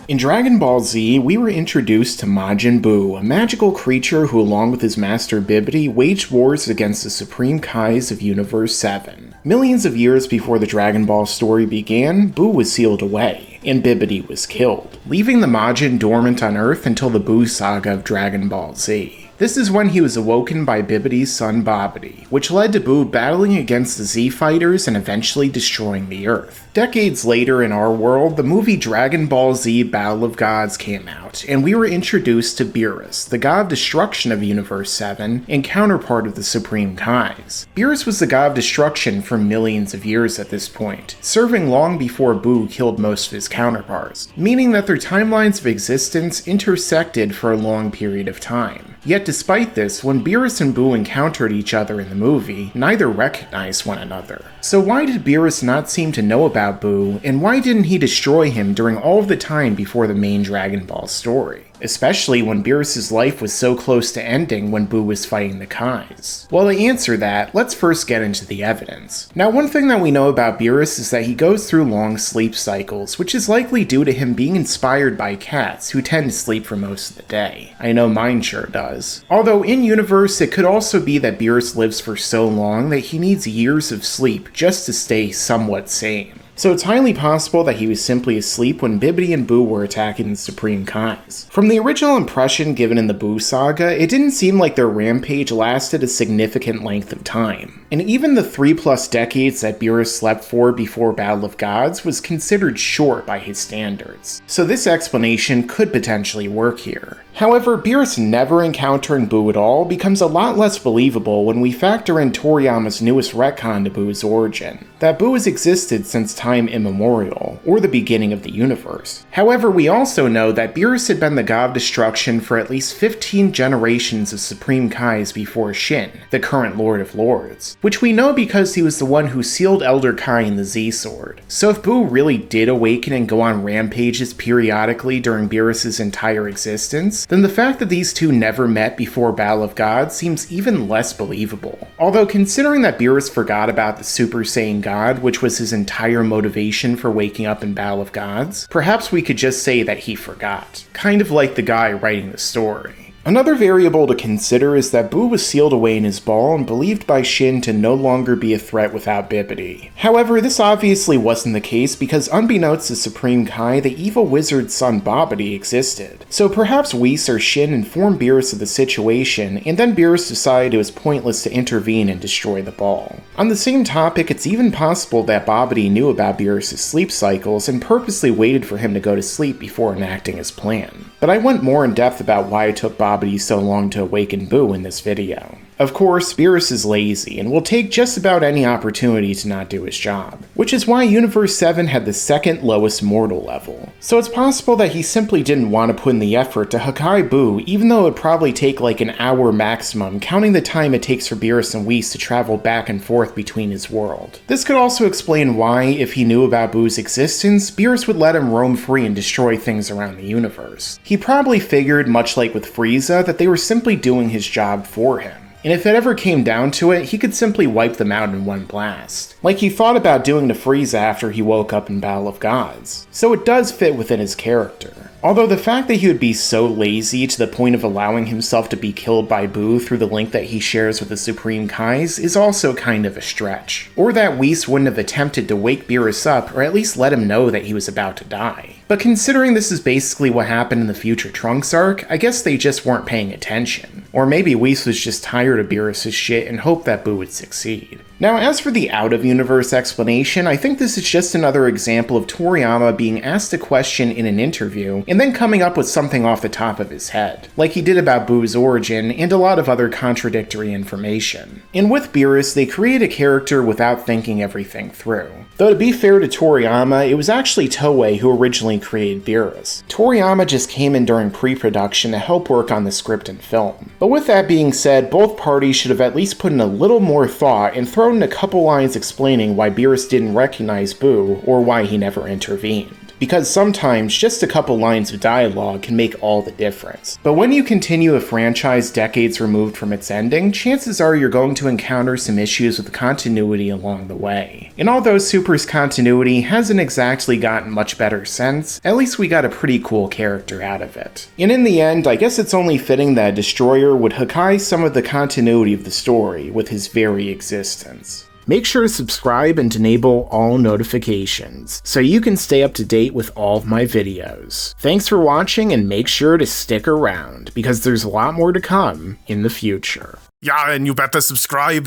In Dragon Ball Z, we were introduced to Majin Buu, a magical creature who, along with his master Bibidi, waged wars against the Supreme Kais of Universe 7. Millions of years before the Dragon Ball story began, Buu was sealed away, and Bibidi was killed, leaving the Majin dormant on Earth until the Buu saga of Dragon Ball Z. This is when he was awoken by Bibidi's son Babidi, which led to Buu battling against the Z Fighters and eventually destroying the Earth. Decades later in our world, the movie Dragon Ball Z Battle of Gods came out, and we were introduced to Beerus, the god of destruction of Universe 7, and counterpart of the Supreme Kais. Beerus was the god of destruction for millions of years at this point, serving long before Buu killed most of his counterparts, meaning that their timelines of existence intersected for a long period of time. Yet despite this, when Beerus and Buu encountered each other in the movie, neither recognized one another. So why did Beerus not seem to know about Buu, and why didn't he destroy him during all of the time before the main Dragon Ball story? Especially when Beerus' life was so close to ending when Buu was fighting the Kais. Well, to answer that, let's first get into the evidence. Now, one thing that we know about Beerus is that he goes through long sleep cycles, which is likely due to him being inspired by cats who tend to sleep for most of the day. I know mine sure does. Although in-universe, it could also be that Beerus lives for so long that he needs years of sleep just to stay somewhat sane. So it's highly possible that he was simply asleep when Bibidi and Buu were attacking the Supreme Kais. From the original impression given in the Buu saga, it didn't seem like their rampage lasted a significant length of time. And even the 3+ decades that Beerus slept for before Battle of Gods was considered short by his standards. So this explanation could potentially work here. However, Beerus never encountering Buu at all becomes a lot less believable when we factor in Toriyama's newest retcon to Buu's origin, that Buu has existed since time immemorial, or the beginning of the universe. However, we also know that Beerus had been the god of destruction for at least 15 generations of Supreme Kais before Shin, the current Lord of Lords, which we know because he was the one who sealed Elder Kai in the Z-Sword. So if Buu really did awaken and go on rampages periodically during Beerus' entire existence, then the fact that these two never met before Battle of Gods seems even less believable. Although considering that Beerus forgot about the Super Saiyan God, which was his entire motivation for waking up in Battle of Gods, perhaps we could just say that he forgot. Kind of like the guy writing the story. Another variable to consider is that Buu was sealed away in his ball and believed by Shin to no longer be a threat without Bibidi. However, this obviously wasn't the case because unbeknownst to Supreme Kai, the evil wizard's son Babidi existed. So perhaps Whis or Shin informed Beerus of the situation, and then Beerus decided it was pointless to intervene and destroy the ball. On the same topic, it's even possible that Babidi knew about Beerus' sleep cycles and purposely waited for him to go to sleep before enacting his plan. But I went more in depth about why it took Babidi so long to awaken Buu in this video. Of course, Beerus is lazy and will take just about any opportunity to not do his job, which is why Universe 7 had the second lowest mortal level. So it's possible that he simply didn't want to put in the effort to HAKAI Buu, even though it would probably take like an hour maximum, counting the time it takes for Beerus and Whis to travel back and forth between his world. This could also explain why, if he knew about Buu's existence, Beerus would let him roam free and destroy things around the universe. He probably figured, much like with Frieza, that they were simply doing his job for him. And if it ever came down to it, he could simply wipe them out in one blast, like he thought about doing to Frieza after he woke up in Battle of Gods. So it does fit within his character. Although the fact that he would be so lazy to the point of allowing himself to be killed by Buu through the link that he shares with the Supreme Kais is also kind of a stretch. Or that Whis wouldn't have attempted to wake Beerus up, or at least let him know that he was about to die. But considering this is basically what happened in the Future Trunks arc, I guess they just weren't paying attention. Or maybe Whis was just tired of Beerus' shit and hoped that Buu would succeed. Now, as for the out-of-universe explanation, I think this is just another example of Toriyama being asked a question in an interview and then coming up with something off the top of his head, like he did about Buu's origin and a lot of other contradictory information. And with Beerus, they create a character without thinking everything through. Though to be fair to Toriyama, it was actually Toei who originally created Beerus. Toriyama just came in during pre-production to help work on the script and film. But with that being said, both parties should have at least put in a little more thought and thrown in a couple lines explaining why Beerus didn't recognize Buu or why he never intervened. because sometimes just a couple lines of dialogue can make all the difference. But when you continue a franchise decades removed from its ending, chances are you're going to encounter some issues with continuity along the way. And although Super's continuity hasn't exactly gotten much better since, at least we got a pretty cool character out of it. And in the end, I guess it's only fitting that Destroyer would HAKAI some of the continuity of the story with his very existence. Make sure to subscribe and enable all notifications, so you can stay up to date with all of my videos. Thanks for watching, and make sure to stick around, because there's a lot more to come in the future. Yeah, and you better subscribe.